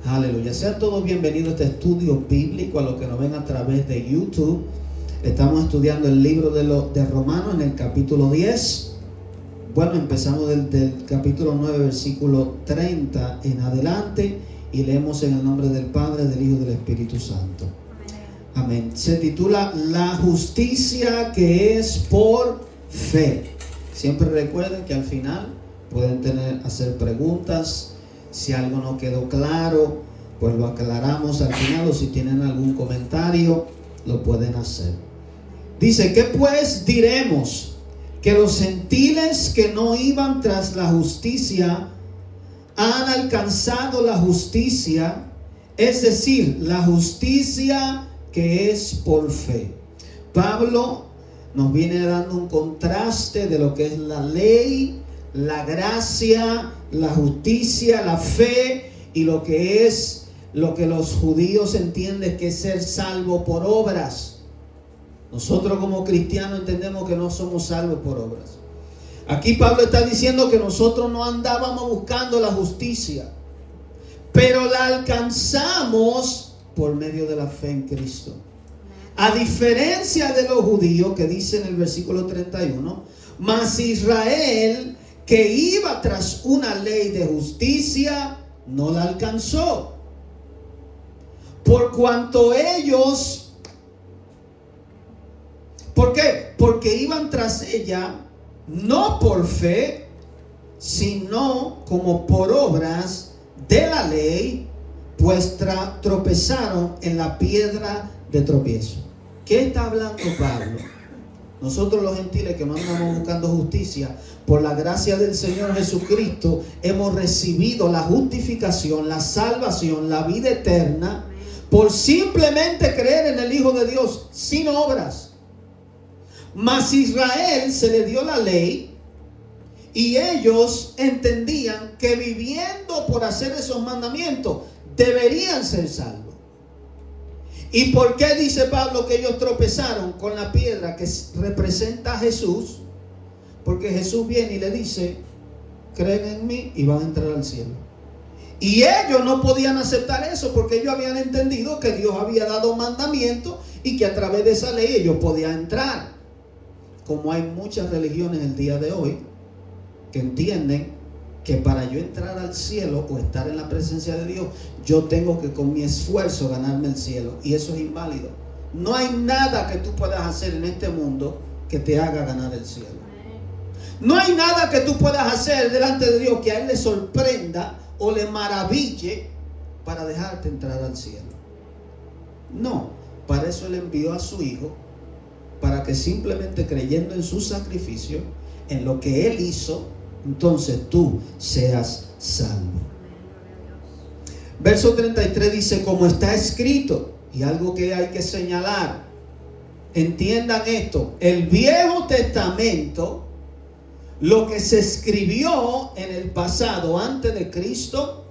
Aleluya. Sean todos bienvenidos a este estudio bíblico, a los que nos ven a través de YouTube. Estamos estudiando el libro de Romanos en el capítulo 10. Bueno, empezamos del capítulo 9, versículo 30 en adelante, y leemos en el nombre del Padre, del Hijo y del Espíritu Santo. Amén. Se titula La justicia que es por fe. Siempre recuerden que al final pueden hacer preguntas. Si algo no quedó claro, pues lo aclaramos al final, o si tienen algún comentario, lo pueden hacer. Dice: ¿qué pues diremos? Que los gentiles que no iban tras la justicia han alcanzado la justicia, es decir, la justicia que es por fe. Pablo nos viene dando un contraste de lo que es la ley, la gracia, la justicia, la fe, y lo que los judíos entienden que es ser salvo por obras. Nosotros como cristianos entendemos que no somos salvos por obras. Aquí Pablo está diciendo que nosotros no andábamos buscando la justicia, pero la alcanzamos por medio de la fe en Cristo. A diferencia de los judíos, que dice en el versículo 31, mas Israel, que iba tras una ley de justicia, no la alcanzó. Por cuanto ellos, ¿por qué? Porque iban tras ella, no por fe, sino como por obras de la ley, pues tropezaron en la piedra de tropiezo. ¿Qué está hablando Pablo? Nosotros los gentiles que no andamos buscando justicia, por la gracia del Señor Jesucristo, hemos recibido la justificación, la salvación, la vida eterna, por simplemente creer en el Hijo de Dios, sin obras. Mas Israel se le dio la ley, y ellos entendían que viviendo por hacer esos mandamientos, deberían ser salvos. ¿Y por qué dice Pablo que ellos tropezaron con la piedra que representa a Jesús? Porque Jesús viene y le dice: creen en mí y van a entrar al cielo. Y ellos no podían aceptar eso, porque ellos habían entendido que Dios había dado mandamientos y que a través de esa ley ellos podían entrar. Como hay muchas religiones el día de hoy que entienden que para yo entrar al cielo o estar en la presencia de Dios, yo tengo que con mi esfuerzo ganarme el cielo. Y eso es inválido. No hay nada que tú puedas hacer en este mundo que te haga ganar el cielo. No hay nada que tú puedas hacer delante de Dios que a Él le sorprenda o le maraville para dejarte entrar al cielo. No, para eso Él envió a su Hijo, para que simplemente creyendo en su sacrificio, en lo que Él hizo, entonces tú seas salvo. Verso 33 dice: como está escrito, y algo que hay que señalar, entiendan esto, el Viejo Testamento, lo que se escribió en el pasado antes de Cristo,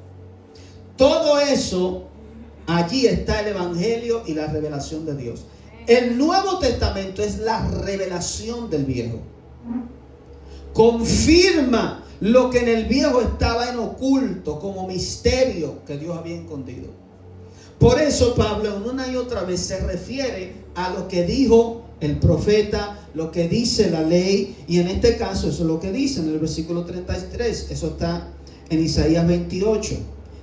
todo eso, allí está el Evangelio y la revelación de Dios. El Nuevo Testamento es la revelación del Viejo. Confirma lo que en el Viejo estaba en oculto, como misterio que Dios había escondido. Por eso Pablo una y otra vez se refiere a lo que dijo el profeta, lo que dice la ley, y en este caso eso es lo que dice en el versículo 33. Eso está en Isaías 28.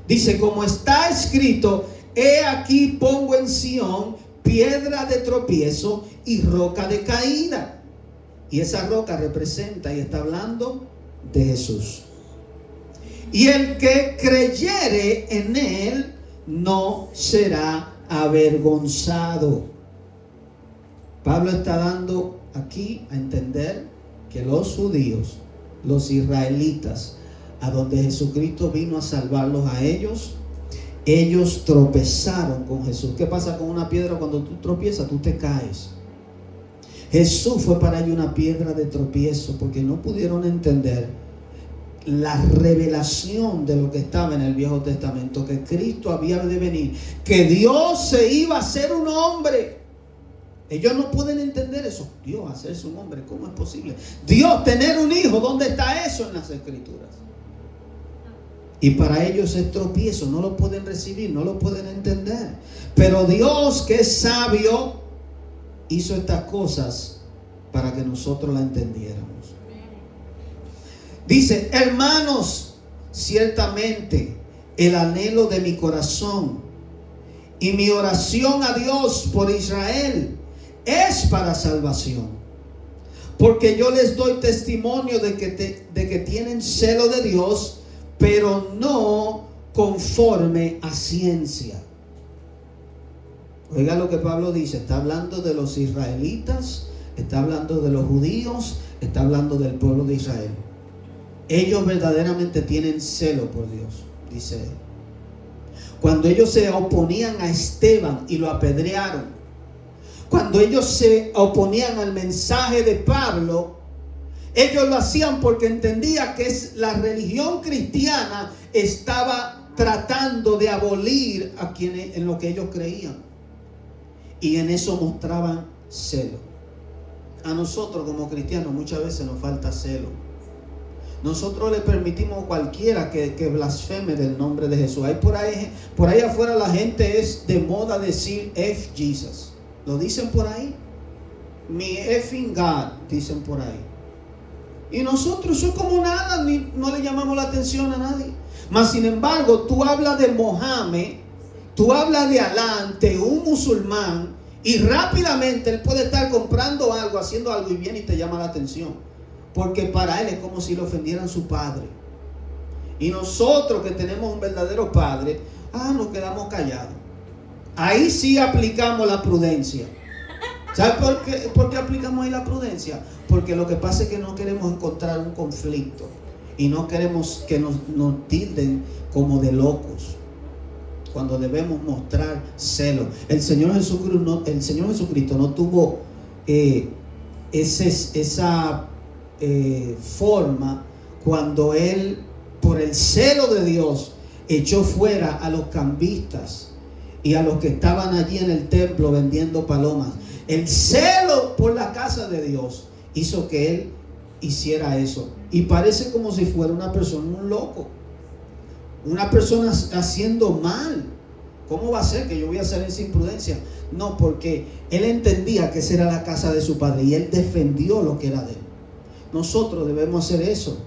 Dice: como está escrito, he aquí pongo en Sión piedra de tropiezo y roca de caída. Y esa roca representa y está hablando de Jesús. Y el que creyere en Él no será avergonzado. Pablo está dando aquí a entender que los judíos, los israelitas, a donde Jesucristo vino a salvarlos a ellos tropezaron con Jesús. ¿Qué pasa con una piedra? Cuando tú tropiezas, tú te caes. Jesús fue para ellos una piedra de tropiezo, porque no pudieron entender la revelación de lo que estaba en el Viejo Testamento, que Cristo había de venir, que Dios se iba a hacer un hombre. Ellos no pueden entender eso. Dios hacerse un hombre, ¿cómo es posible? Dios tener un hijo, ¿dónde está eso en las Escrituras? Y para ellos es tropiezo, no lo pueden recibir, no lo pueden entender. Pero Dios, que es sabio, hizo estas cosas para que nosotros la entendiéramos. Dice: hermanos, ciertamente el anhelo de mi corazón y mi oración a Dios por Israel es para salvación. Porque yo les doy testimonio de que tienen celo de Dios, pero no conforme a ciencia. Oiga lo que Pablo dice. Está hablando de los israelitas, está hablando de los judíos, está hablando del pueblo de Israel. Ellos verdaderamente tienen celo por Dios, dice él. Cuando ellos se oponían a Esteban y lo apedrearon, cuando ellos se oponían al mensaje de Pablo, ellos lo hacían porque entendían que la religión cristiana estaba tratando de abolir a quienes en lo que ellos creían. Y en eso mostraban celo. A nosotros como cristianos muchas veces nos falta celo. Nosotros le permitimos a cualquiera que blasfeme del nombre de Jesús. Por ahí afuera la gente es de moda decir F Jesus. Lo dicen por ahí. Mi effing God, dicen por ahí. Y nosotros eso es como nada, no le llamamos la atención a nadie. Mas sin embargo, tú hablas de Mohammed, tú hablas de Alá ante un musulmán, y rápidamente él puede estar comprando algo, haciendo algo, y viene y te llama la atención. Porque para él es como si le ofendieran su padre. Y nosotros que tenemos un verdadero padre, nos quedamos callados. Ahí sí aplicamos la prudencia. ¿Sabes por qué aplicamos ahí la prudencia? Porque lo que pasa es que no queremos encontrar un conflicto. Y no queremos que nos tilden como de locos. Cuando debemos mostrar celo. El Señor Jesucristo no tuvo esa forma cuando Él, por el celo de Dios, echó fuera a los cambistas y a los que estaban allí en el templo vendiendo palomas. El celo por la casa de Dios hizo que Él hiciera eso. Y parece como si fuera una persona, un loco, una persona haciendo mal. ¿Cómo va a ser que yo voy a hacer esa imprudencia? No, porque Él entendía que esa era la casa de su padre y Él defendió lo que era de Él. Nosotros debemos hacer eso.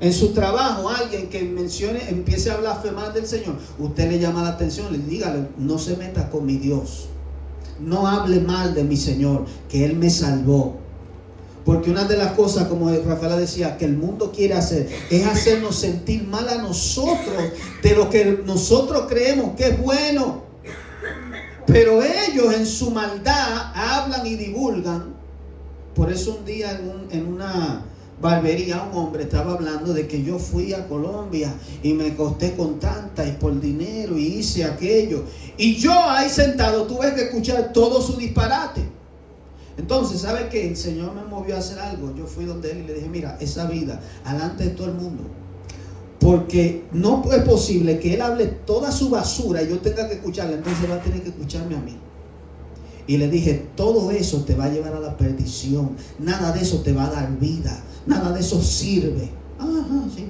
En su trabajo, alguien que empiece a blasfemar del Señor, usted le llama la atención, le dígale: no se meta con mi Dios, no hable mal de mi Señor, que Él me salvó. Porque una de las cosas, como Rafaela decía, que el mundo quiere hacer, es hacernos sentir mal a nosotros de lo que nosotros creemos que es bueno. Pero ellos en su maldad hablan y divulgan. Por eso un día en una barbería un hombre estaba hablando de que yo fui a Colombia y me costé con tanta y por dinero y hice aquello. Y yo ahí sentado tuve que escuchar todo su disparate. Entonces, ¿sabe qué? El Señor me movió a hacer algo. Yo fui donde Él y le dije: mira, esa vida, alante de todo el mundo. Porque no es posible que Él hable toda su basura y yo tenga que escucharla. Entonces va a tener que escucharme a mí. Y le dije: todo eso te va a llevar a la perdición. Nada de eso te va a dar vida. Nada de eso sirve. Ajá, sí.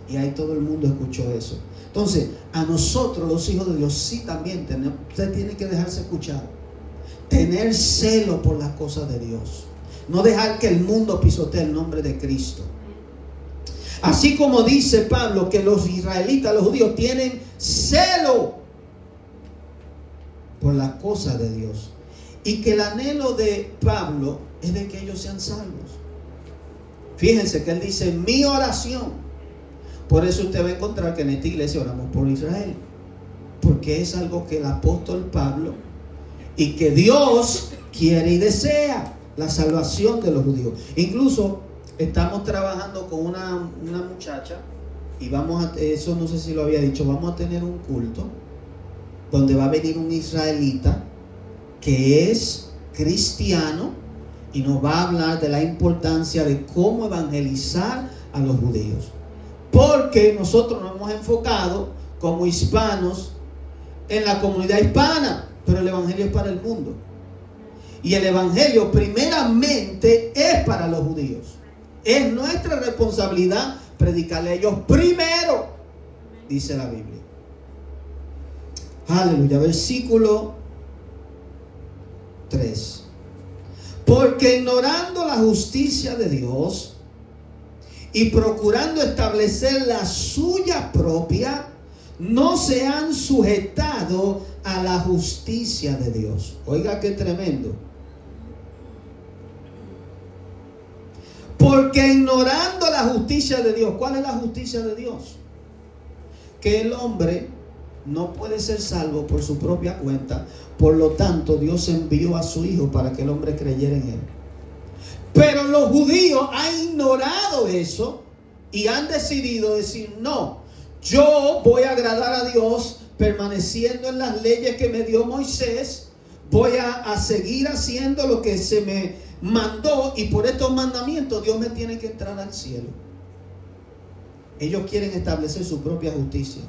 Y ahí todo el mundo escuchó eso. Entonces, a nosotros los hijos de Dios sí también usted tiene que dejarse escuchar. Tener celo por las cosas de Dios. No dejar que el mundo pisotee el nombre de Cristo. Así como dice Pablo que los israelitas, los judíos, tienen celo por las cosas de Dios. Y que el anhelo de Pablo es de que ellos sean salvos. Fíjense que él dice: mi oración. Por eso usted va a encontrar que en esta iglesia oramos por Israel. Porque es algo que el apóstol Pablo y que Dios quiere y desea, la salvación de los judíos. Incluso estamos trabajando con una muchacha y eso no sé si lo había dicho, vamos a tener un culto donde va a venir un israelita que es cristiano y nos va a hablar de la importancia de cómo evangelizar a los judíos. Porque nosotros nos hemos enfocado como hispanos en la comunidad hispana, pero el evangelio es para el mundo. Y el evangelio primeramente es para los judíos. Es nuestra responsabilidad predicarle a ellos primero. dice la Biblia. Aleluya. Versículo 3. Porque ignorando la justicia de Dios y procurando establecer la suya propia, no se han sujetado a la justicia de Dios. Oiga qué tremendo. Porque ignorando la justicia de Dios. ¿Cuál es la justicia de Dios? Que el hombre no puede ser salvo por su propia cuenta. Por lo tanto, Dios envió a su Hijo para que el hombre creyera en Él. Pero los judíos han ignorado eso y han decidido decir: no, yo voy a agradar a Dios permaneciendo en las leyes que me dio Moisés. Voy a seguir haciendo lo que se me mandó, y por estos mandamientos Dios me tiene que entrar al cielo. Ellos quieren establecer su propia justicia.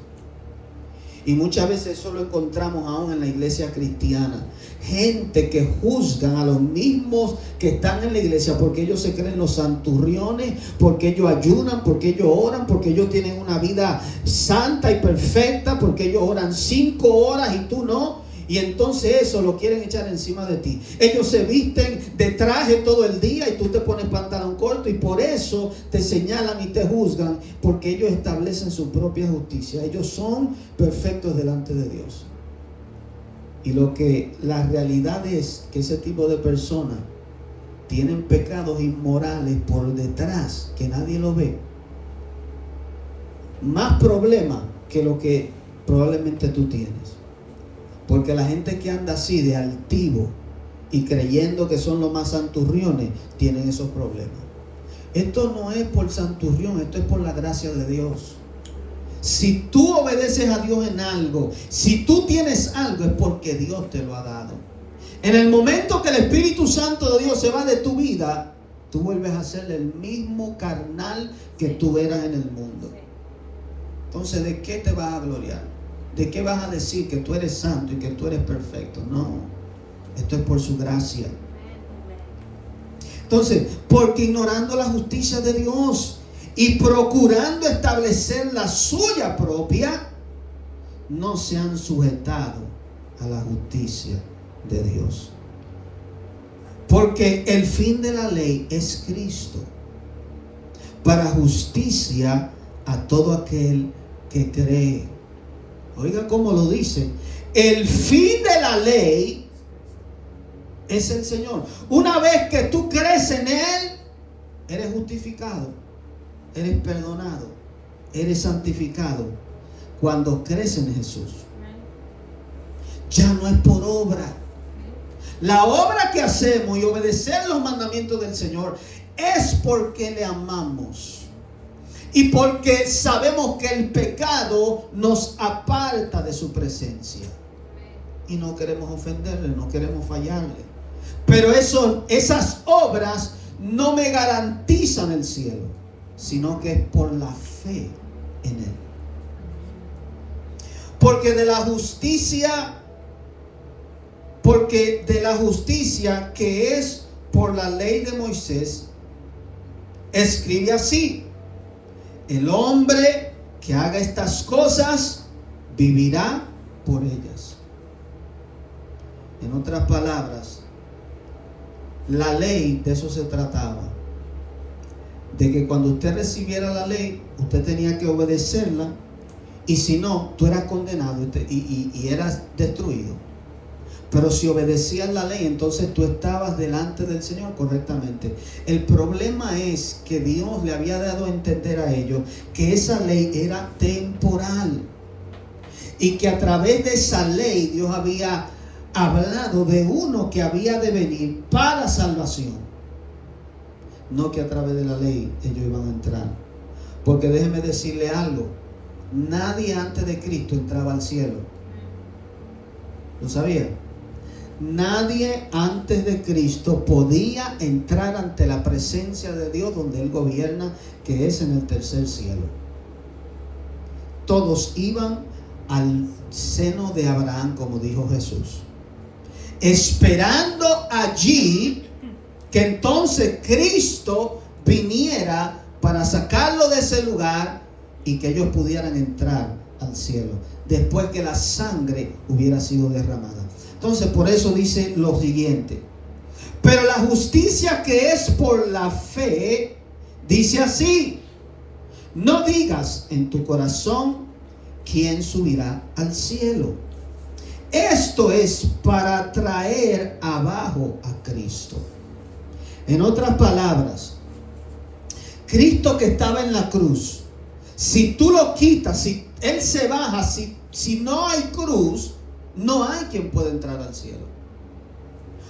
Y muchas veces eso lo encontramos aún en la iglesia cristiana. Gente que juzgan a los mismos que están en la iglesia porque ellos se creen los santurriones, porque ellos ayunan, porque ellos oran, porque ellos tienen una vida santa y perfecta, porque ellos oran 5 horas y tú no. Y entonces eso lo quieren echar encima de ti. Ellos se visten de traje todo el día y tú te pones pantalón corto, y por eso te señalan y te juzgan, porque ellos establecen su propia justicia. Ellos son perfectos delante de Dios. Y la realidad es que ese tipo de personas tienen pecados inmorales por detrás que nadie lo ve. Más problema que lo que probablemente tú tienes. Porque la gente que anda así de altivo y creyendo que son los más santurriones, tienen esos problemas. Esto no es por santurrión, esto es por la gracia de Dios. Si tú obedeces a Dios en algo, si tú tienes algo, es porque Dios te lo ha dado. En el momento que el Espíritu Santo de Dios se va de tu vida, tú vuelves a ser el mismo carnal que tú eras en el mundo. Entonces, ¿de qué te vas a gloriar? ¿De qué vas a decir que tú eres santo y que tú eres perfecto? No, esto es por su gracia. Entonces, porque ignorando la justicia de Dios y procurando establecer la suya propia, no se han sujetado a la justicia de Dios. Porque el fin de la ley es Cristo, para justicia a todo aquel que cree. Oiga cómo lo dice. El fin de la ley es el Señor. Una vez que tú crees en Él, eres justificado, eres perdonado, eres santificado. Cuando crees en Jesús, ya no es por obra. La obra que hacemos y obedecer los mandamientos del Señor es porque le amamos. Y porque sabemos que el pecado nos aparta de su presencia. Y no queremos ofenderle, no queremos fallarle. Pero esas obras no me garantizan el cielo, sino que es por la fe en Él. Porque de la justicia que es por la ley de Moisés, escribe así: el hombre que haga estas cosas vivirá por ellas. En otras palabras, la ley de eso se trataba. De que cuando usted recibiera la ley, usted tenía que obedecerla. Y si no, tú eras condenado y eras destruido. Pero si obedecías la ley, entonces tú estabas delante del Señor correctamente. El problema es que Dios le había dado a entender a ellos que esa ley era temporal. Y que a través de esa ley Dios había hablado de uno que había de venir para salvación. No que a través de la ley ellos iban a entrar. Porque déjeme decirle algo. Nadie antes de Cristo entraba al cielo. ¿Lo sabía? Nadie antes de Cristo podía entrar ante la presencia de Dios donde Él gobierna, que es en el tercer cielo. Todos iban al seno de Abraham, como dijo Jesús, esperando allí que entonces Cristo viniera para sacarlo de ese lugar y que ellos pudieran entrar al cielo, después que la sangre hubiera sido derramada. Entonces, por eso dice lo siguiente: pero la justicia que es por la fe, dice así: no digas en tu corazón quién subirá al cielo. Esto es para traer abajo a Cristo. En otras palabras, Cristo que estaba en la cruz, si tú lo quitas, si Él se baja, si no hay cruz, no hay quien pueda entrar al cielo.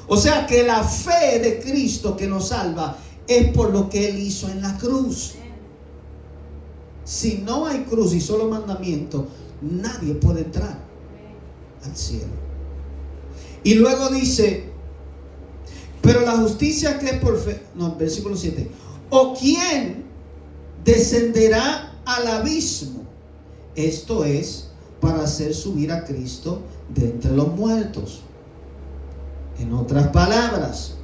O sea que la fe de Cristo que nos salva es por lo que Él hizo en la cruz. Si no hay cruz y solo mandamiento, nadie puede entrar al cielo. Y luego dice: pero la justicia que es por fe, no, versículo 7, ¿o quién descenderá al abismo? Esto es para hacer subir a Cristo de entre los muertos. En otras palabras,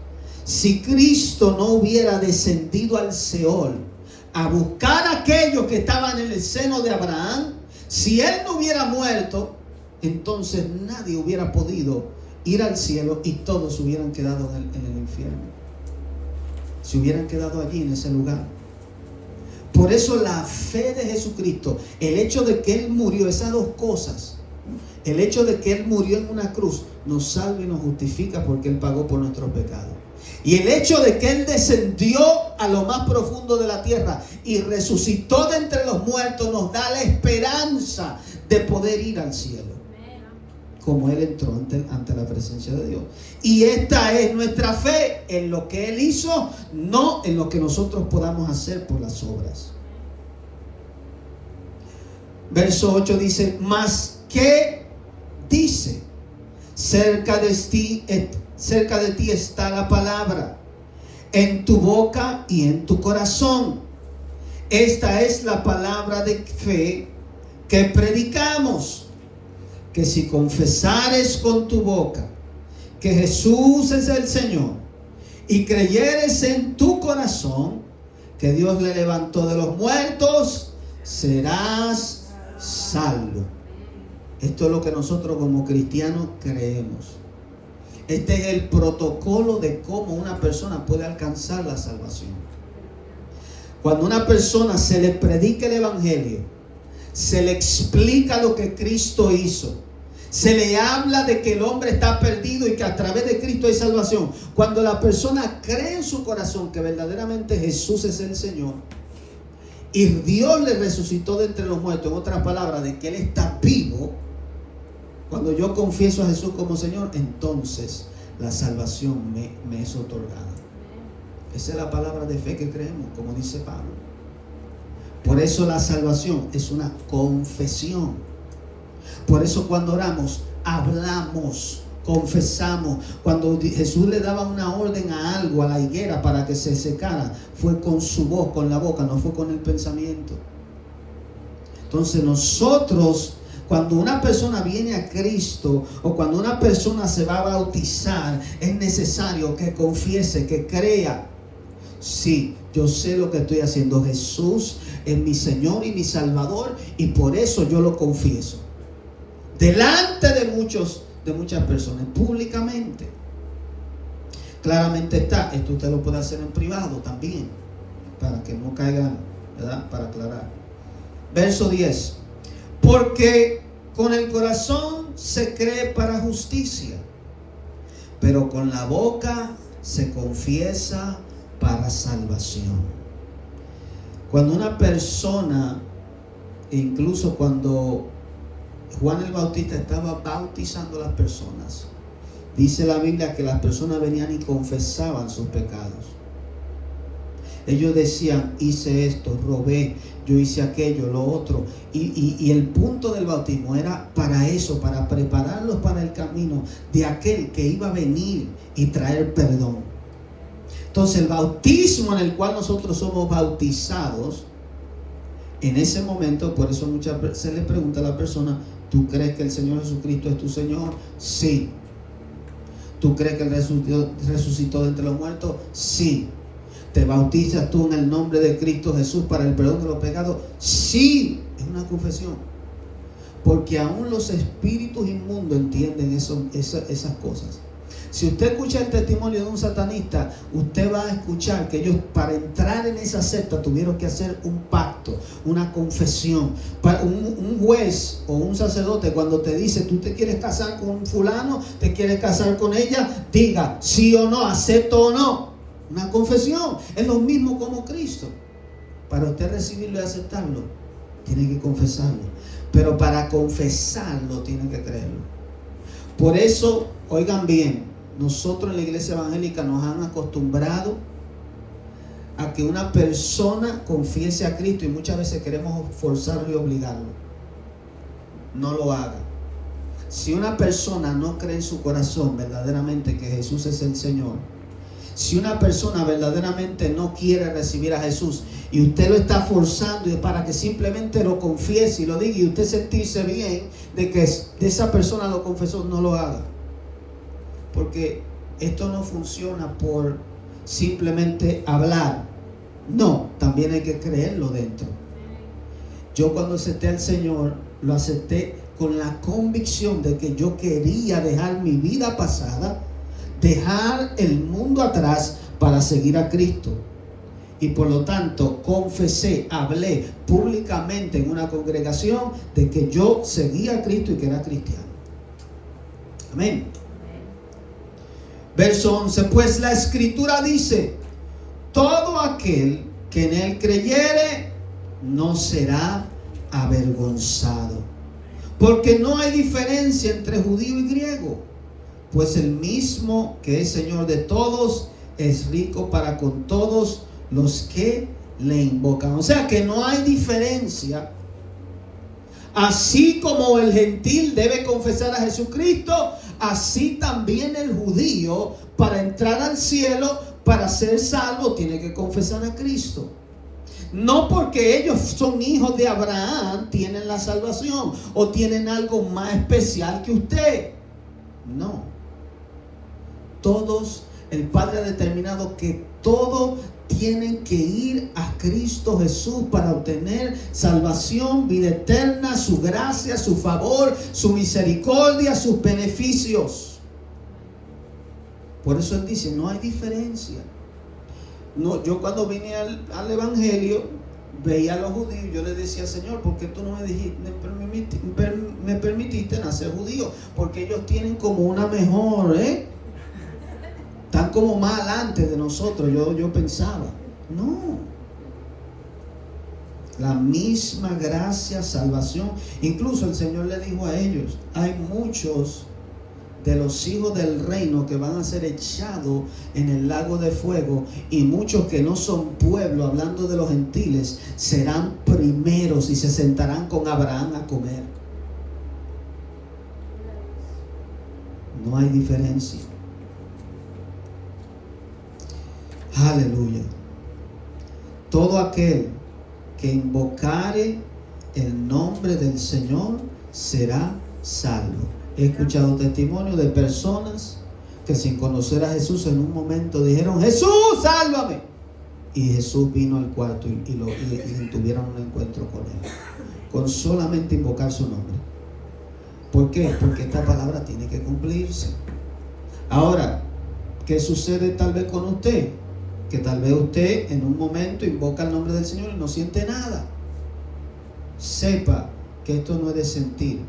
si Cristo no hubiera descendido al Seol a buscar a aquellos que estaban en el seno de Abraham, si Él no hubiera muerto, entonces nadie hubiera podido ir al cielo y todos hubieran quedado en el infierno. Se hubieran quedado allí en ese lugar. Por eso la fe de Jesucristo, el hecho de que Él murió, esas dos cosas, el hecho de que Él murió en una cruz, nos salva y nos justifica porque Él pagó por nuestros pecados. Y el hecho de que Él descendió a lo más profundo de la tierra y resucitó de entre los muertos, nos da la esperanza de poder ir al cielo, como Él entró ante la presencia de Dios. Y esta es nuestra fe en lo que Él hizo, no en lo que nosotros podamos hacer por las obras. Verso 8 dice: mas ¿qué dice? Cerca de ti está la palabra, en tu boca y en tu corazón. Esta es la palabra de fe que predicamos: que si confesares con tu boca que Jesús es el Señor y creyeres en tu corazón que Dios le levantó de los muertos, serás salvo. Esto es lo que nosotros como cristianos creemos. Este es el protocolo de cómo una persona puede alcanzar la salvación. Cuando a una persona se le predica el evangelio, se le explica lo que Cristo hizo, se le habla de que el hombre está perdido y que a través de Cristo hay salvación. Cuando la persona cree en su corazón que verdaderamente Jesús es el Señor y Dios le resucitó de entre los muertos, en otras palabras, de que Él está vivo, cuando yo confieso a Jesús como Señor, entonces la salvación me es otorgada. Esa es la palabra de fe que creemos, como dice Pablo. Por eso la salvación es una confesión. Por eso cuando oramos, hablamos, confesamos. Cuando Jesús le daba una orden a algo, a la higuera, para que se secara, fue con su voz, con la boca, no fue con el pensamiento. Entonces nosotros, cuando una persona viene a Cristo o cuando una persona se va a bautizar, es necesario que confiese, que crea: sí, yo sé lo que estoy haciendo. Jesús es mi Señor y mi Salvador, y por eso yo lo confieso delante de muchas personas, públicamente. Claramente está, esto usted lo puede hacer en privado también, para que no caigan, ¿verdad? Para aclarar. Verso 10: porque con el corazón se cree para justicia, pero con la boca se confiesa para salvación. Cuando una persona, incluso cuando Juan el Bautista estaba bautizando a las personas, dice la Biblia que las personas venían y confesaban sus pecados. Ellos decían: hice esto, robé, yo hice aquello, lo otro. Y el punto del bautismo era para eso, para prepararlos para el camino de aquel que iba a venir y traer perdón. Entonces el bautismo en el cual nosotros somos bautizados, en ese momento, por eso muchas veces se le pregunta a la persona: ¿tú crees que el Señor Jesucristo es tu Señor? Sí. ¿Tú crees que Él resucitó de entre los muertos? Sí. ¿Te bautizas tú en el nombre de Cristo Jesús para el perdón de los pecados? Sí. Es una confesión. porque aún los espíritus inmundos entienden esas cosas. Si usted escucha el testimonio de un satanista, usted va a escuchar que ellos, para entrar en esa secta, tuvieron que hacer un pacto, una confesión. Un juez o un sacerdote, cuando te dice, tú te quieres casar con un fulano, te quieres casar con ella, diga sí o no, acepto o no. Una confesión. Es lo mismo como Cristo. Para usted recibirlo y aceptarlo, tiene que confesarlo. Pero para confesarlo, tiene que creerlo. Por eso, oigan bien, nosotros en la iglesia evangélica nos han acostumbrado a que una persona confiese a Cristo, y muchas veces queremos forzarlo y obligarlo. No lo haga. Si una persona no cree en su corazón verdaderamente que Jesús es el Señor, si una persona verdaderamente no quiere recibir a Jesús y usted lo está forzando para que simplemente lo confiese y lo diga, y usted sentirse bien de que de esa persona lo confesó, no lo haga. Porque esto no funciona por simplemente hablar. No, también hay que creerlo dentro. Yo cuando acepté al Señor, lo acepté con la convicción de que yo quería dejar mi vida pasada, dejar el mundo atrás para seguir a Cristo. Y por lo tanto confesé, hablé públicamente en una congregación de que yo seguía a Cristo y que era cristiano. Amén. Verso 11, pues la Escritura dice, todo aquel que en él creyere no será avergonzado, porque no hay diferencia entre judío y griego, pues el mismo que es Señor de todos es rico para con todos los que le invocan. O sea que no hay diferencia. Así como el gentil debe confesar a Jesucristo, así también el judío, para entrar al cielo, para ser salvo, tiene que confesar a Cristo. No porque ellos son hijos de Abraham, tienen la salvación o tienen algo más especial que usted. No. Todos, el Padre ha determinado que todos tienen que ir a Cristo Jesús para obtener salvación, vida eterna, su gracia, su favor, su misericordia, sus beneficios. Por eso Él dice, no hay diferencia. No, yo cuando vine al Evangelio, veía a los judíos, yo les decía, Señor, ¿por qué tú no me permitiste nacer judío? Porque ellos tienen como una mejor, están como más adelante de nosotros, yo pensaba. No. La misma gracia, salvación. Incluso el Señor le dijo a ellos, hay muchos de los hijos del reino que van a ser echados en el lago de fuego, y muchos que no son pueblo, hablando de los gentiles, serán primeros y se sentarán con Abraham a comer. No hay diferencia. Aleluya. Todo aquel que invocare el nombre del Señor será salvo. He escuchado testimonios de personas que sin conocer a Jesús en un momento dijeron, Jesús, sálvame. Y Jesús vino al cuarto y tuvieron un encuentro con él. Con solamente invocar su nombre. ¿Por qué? Porque esta palabra tiene que cumplirse. Ahora, ¿qué sucede tal vez con usted? Que tal vez usted en un momento invoca el nombre del Señor y no siente nada. Sepa que esto no es de sentir.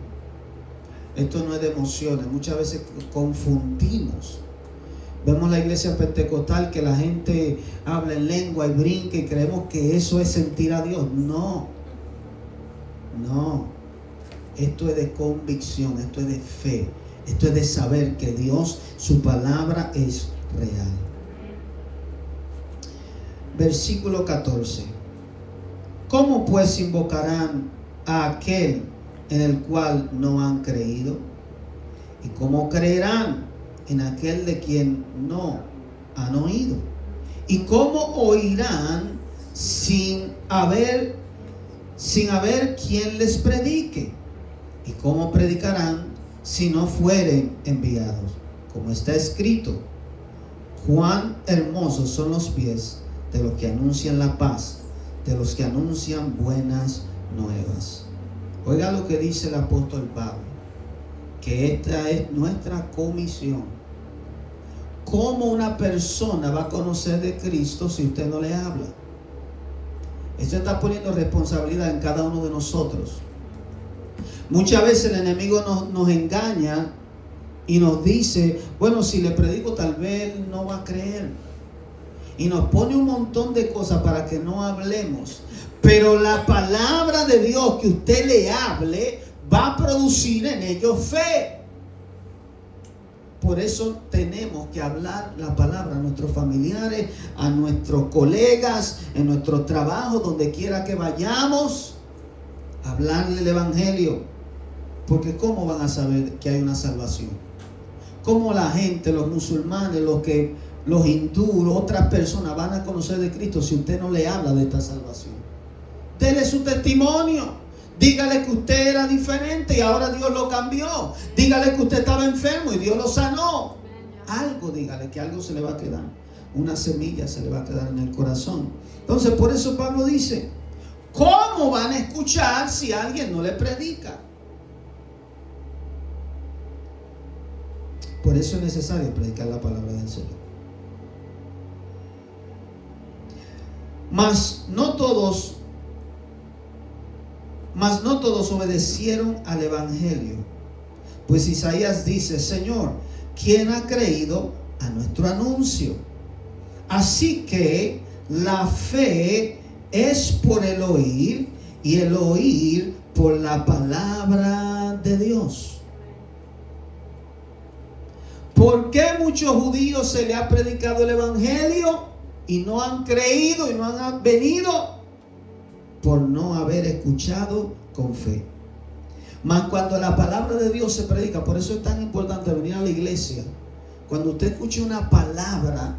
Esto no es de emociones. Muchas veces confundimos. Vemos la iglesia pentecostal que la gente habla en lengua y brinca y creemos que eso es sentir a Dios. No. No. Esto es de convicción. Esto es de fe. Esto es de saber que Dios, su palabra es real. Versículo 14. ¿Cómo pues invocarán a aquel en el cual no han creído? ¿Y cómo creerán en aquel de quien no han oído? ¿Y cómo oirán sin haber quien les predique? ¿Y cómo predicarán si no fueren enviados? Como está escrito, cuán hermosos son los pies de los que anuncian la paz, de los que anuncian buenas nuevas. Oiga lo que dice el apóstol Pablo, que esta es nuestra comisión. ¿Cómo una persona va a conocer de Cristo si usted no le habla? Esto está poniendo responsabilidad en cada uno de nosotros. Muchas veces el enemigo nos engaña y nos dice, bueno, si le predico tal vez no va a creer. Y nos pone un montón de cosas para que no hablemos. Pero la palabra de Dios que usted le hable va a producir en ellos fe. Por eso tenemos que hablar la palabra a nuestros familiares, a nuestros colegas, en nuestro trabajo, donde quiera que vayamos, hablarle el evangelio. Porque ¿cómo van a saber que hay una salvación? ¿Cómo la gente, los musulmanes, los hindúes, otras personas van a conocer de Cristo si usted no le habla de esta salvación? Dele su testimonio. Dígale que usted era diferente y ahora Dios lo cambió. Dígale que usted estaba enfermo y Dios lo sanó. Algo, dígale que algo se le va a quedar. Una semilla se le va a quedar en el corazón. Entonces, por eso Pablo dice, ¿cómo van a escuchar si alguien no le predica? Por eso es necesario predicar la palabra del Señor. Mas no todos obedecieron al evangelio. Pues Isaías dice, Señor, ¿quién ha creído a nuestro anuncio? Así que la fe es por el oír y el oír por la palabra de Dios. ¿Por qué muchos judíos se le ha predicado el evangelio y no han creído y no han venido? Por no haber escuchado con fe. Mas cuando la palabra de Dios se predica, por eso es tan importante venir a la iglesia. Cuando usted escuche una palabra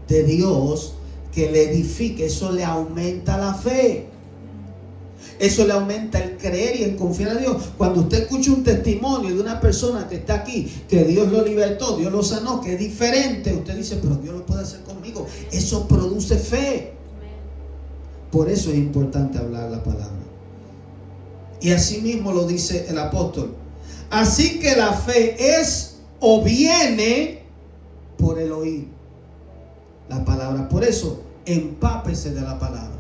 de Dios que le edifique, eso le aumenta la fe. Eso le aumenta el creer y el confiar a Dios. Cuando usted escucha un testimonio de una persona que está aquí, que Dios lo libertó, Dios lo sanó, que es diferente, usted dice, pero Dios lo puede hacer conmigo. Eso produce fe. Por eso es importante hablar la palabra. Y así mismo lo dice el apóstol. Así que la fe es o viene por el oír la palabra. Por eso, empápese de la palabra.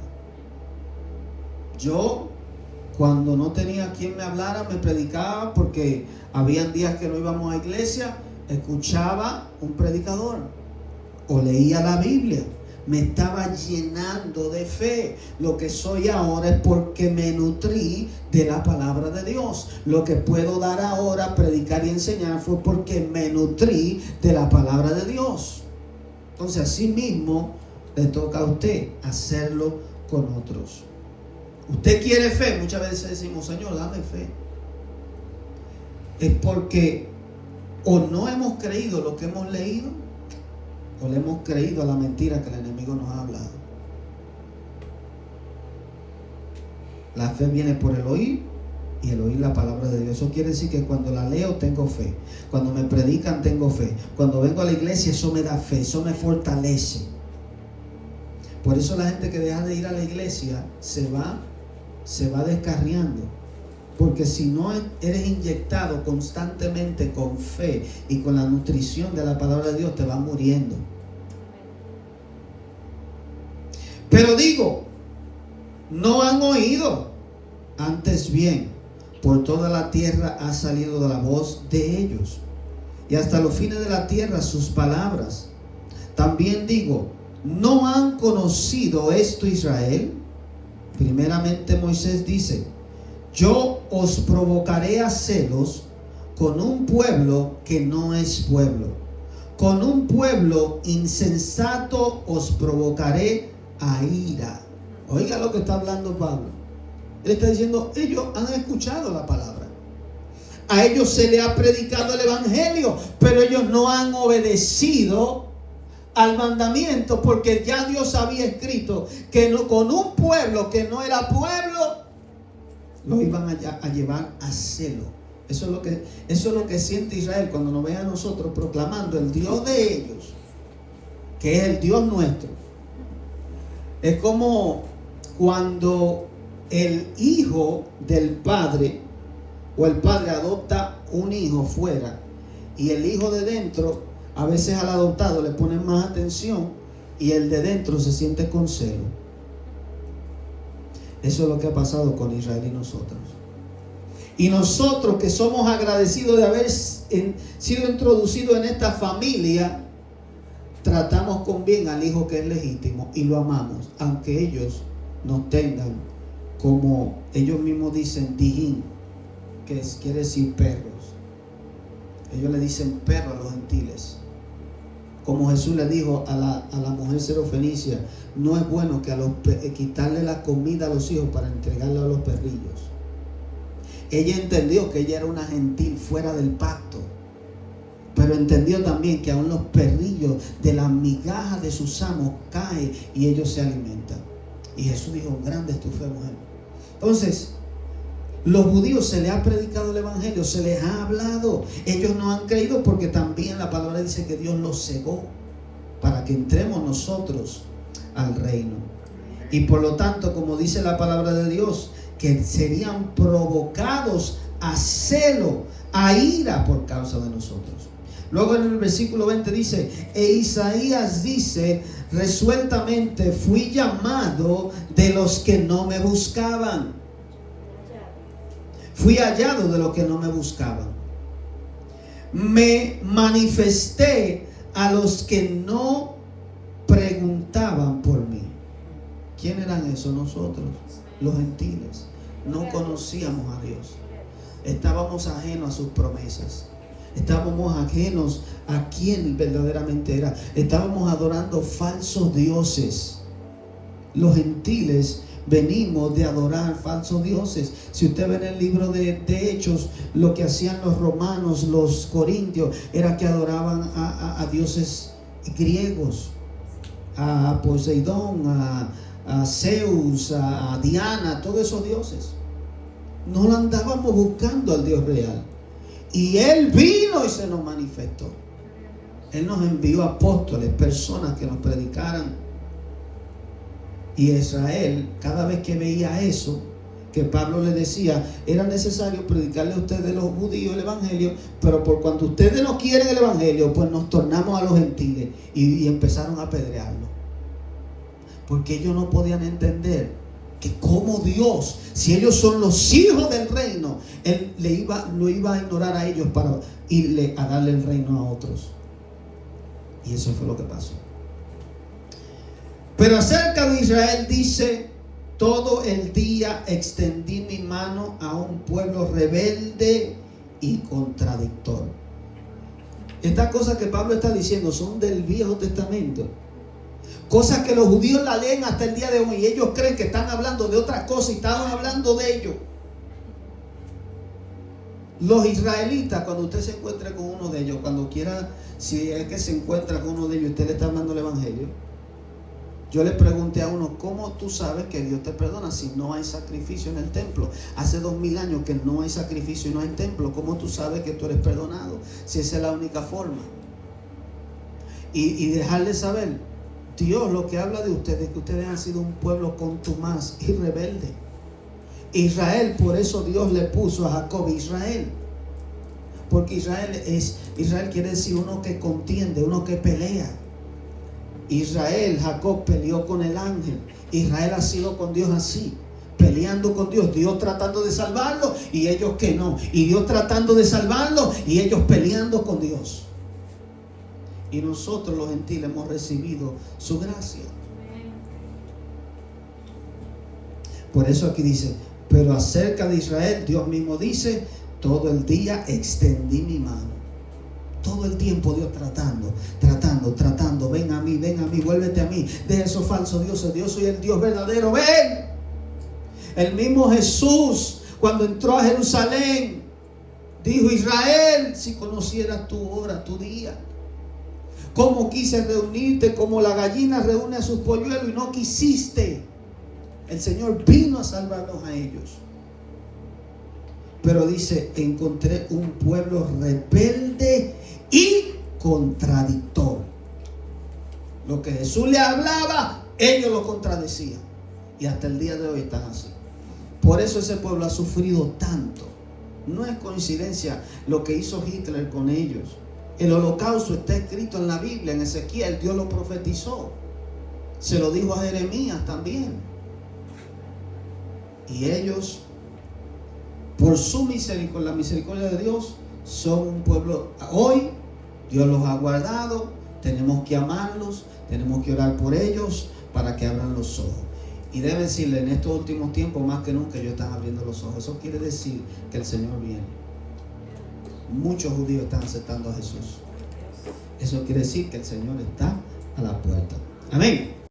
Yo, cuando no tenía quien me hablara, me predicaba, porque habían días que no íbamos a iglesia, escuchaba un predicador o leía la Biblia. Me estaba llenando de fe. Lo que soy ahora es porque me nutrí de la palabra de Dios. Lo que puedo dar ahora, predicar y enseñar, fue porque me nutrí de la palabra de Dios. Entonces, así mismo le toca a usted hacerlo con otros. Usted quiere fe. Muchas veces decimos, Señor, dame fe. Es porque o no hemos creído lo que hemos leído, o le hemos creído a la mentira que el enemigo nos ha hablado. La fe viene por el oír y el oír la palabra de Dios. Eso quiere decir que cuando la leo tengo fe. Cuando me predican tengo fe. Cuando vengo a la iglesia eso me da fe, eso me fortalece. Por eso la gente que deja de ir a la iglesia se va descarriando. Porque si no eres inyectado constantemente con fe y con la nutrición de la palabra de Dios, te vas muriendo. Pero digo, no han oído, antes bien, por toda la tierra ha salido la voz de ellos, y hasta los fines de la tierra sus palabras. También digo, ¿no han conocido esto Israel? Primeramente Moisés dice, yo os provocaré a celos con un pueblo que no es pueblo. Con un pueblo insensato os provocaré a ira. Oiga lo que está hablando Pablo. Él está diciendo, ellos han escuchado la palabra. A ellos se le ha predicado el evangelio, pero ellos no han obedecido al mandamiento, porque ya Dios había escrito que no, con un pueblo que no era pueblo, lo iban a llevar a celo. Eso es lo que siente Israel cuando nos ve a nosotros proclamando el Dios de ellos, que es el Dios nuestro. Es como cuando el hijo del padre o el padre adopta un hijo fuera y el hijo de dentro, a veces al adoptado le ponen más atención y el de dentro se siente con celo. Eso es lo que ha pasado con Israel y nosotros. Y nosotros que somos agradecidos de haber sido introducidos en esta familia, tratamos con bien al hijo que es legítimo y lo amamos, aunque ellos nos tengan, como ellos mismos dicen, dijín, que quiere decir perros. Ellos le dicen perro a los gentiles. Como Jesús le dijo a la mujer serofenicia, no es bueno que quitarle la comida a los hijos para entregarle a los perrillos. Ella entendió que ella era una gentil fuera del pacto, pero entendió también que aún los perrillos de las migajas de sus amos caen y ellos se alimentan. Y Jesús dijo, grande es tu fe, mujer. Entonces, los judíos se les ha predicado el evangelio, se les ha hablado. Ellos no han creído porque también la palabra dice que Dios los cegó para que entremos nosotros al reino. Y por lo tanto, como dice la palabra de Dios, que serían provocados a celo, a ira por causa de nosotros. Luego en el versículo 20 dice, e Isaías dice, resueltamente fui llamado de los que no me buscaban. Fui hallado de los que no me buscaban. Me manifesté a los que no preguntaban por mí. ¿Quién eran esos? Nosotros, los gentiles. No conocíamos a Dios. Estábamos ajenos a sus promesas. Estábamos ajenos a quién verdaderamente era. Estábamos adorando falsos dioses. Los gentiles venimos de adorar falsos dioses. Si usted ve en el libro de Hechos, lo que hacían los romanos, los corintios, era que adoraban a dioses griegos, a Poseidón, a Zeus, a Diana, todos esos dioses. No lo andábamos buscando al Dios real. Y Él vino y se nos manifestó. Él nos envió apóstoles, personas que nos predicaran. Y Israel, cada vez que veía eso, que Pablo le decía, era necesario predicarle a ustedes los judíos el evangelio, pero por cuanto ustedes no quieren el evangelio, pues nos tornamos a los gentiles. Y empezaron a apedrearlo. Porque ellos no podían entender que como Dios, si ellos son los hijos del reino, Él lo iba a ignorar a ellos para irle a darle el reino a otros. Y eso fue lo que pasó. Pero acerca de Israel dice, todo el día extendí mi mano a un pueblo rebelde y contradictor. Estas cosas que Pablo está diciendo son del Viejo Testamento. Cosas que los judíos la leen hasta el día de hoy y ellos creen que están hablando de otras cosas y estaban hablando de ellos. Los israelitas, cuando usted se encuentre con uno de ellos, cuando quiera, si es que se encuentra con uno de ellos y usted le está hablando el evangelio, yo le pregunté a uno, ¿cómo tú sabes que Dios te perdona si no hay sacrificio en el templo? Hace 2000 años que no hay sacrificio y no hay templo. ¿Cómo tú sabes que tú eres perdonado? Si esa es la única forma. Y dejarle saber, Dios lo que habla de ustedes, que ustedes han sido un pueblo contumaz y rebelde. Israel, por eso Dios le puso a Jacob Israel. Porque Israel quiere decir uno que contiende, uno que pelea. Israel, Jacob peleó con el ángel. Israel ha sido con Dios así, peleando con Dios. Dios tratando de salvarlo y ellos que no. Y Dios tratando de salvarlo y ellos peleando con Dios. Y nosotros los gentiles hemos recibido su gracia. Por eso aquí dice, pero acerca de Israel, Dios mismo dice, todo el día extendí mi mano. Todo el tiempo Dios tratando, ven a mí, vuélvete a mí, de esos falsos dioses, Dios soy el Dios verdadero, ven. El mismo Jesús, cuando entró a Jerusalén, dijo, Israel, si conocieras tu hora, tu día, cómo quise reunirte, como la gallina reúne a sus polluelos y no quisiste. El Señor vino a salvarlos a ellos. Pero dice, encontré un pueblo rebelde y contradictor. Lo que Jesús le hablaba, ellos lo contradecían. Y hasta el día de hoy están así. Por eso ese pueblo ha sufrido tanto. No es coincidencia lo que hizo Hitler con ellos. El holocausto está escrito en la Biblia, en Ezequiel, Dios lo profetizó. Se lo dijo a Jeremías también. Y ellos, por su misericordia, la misericordia de Dios, son un pueblo. Hoy Dios los ha guardado. Tenemos que amarlos, tenemos que orar por ellos para que abran los ojos. Y debe decirle, en estos últimos tiempos, más que nunca, ellos están abriendo los ojos. Eso quiere decir que el Señor viene. Muchos judíos están aceptando a Jesús. Eso quiere decir que el Señor está a la puerta. Amén.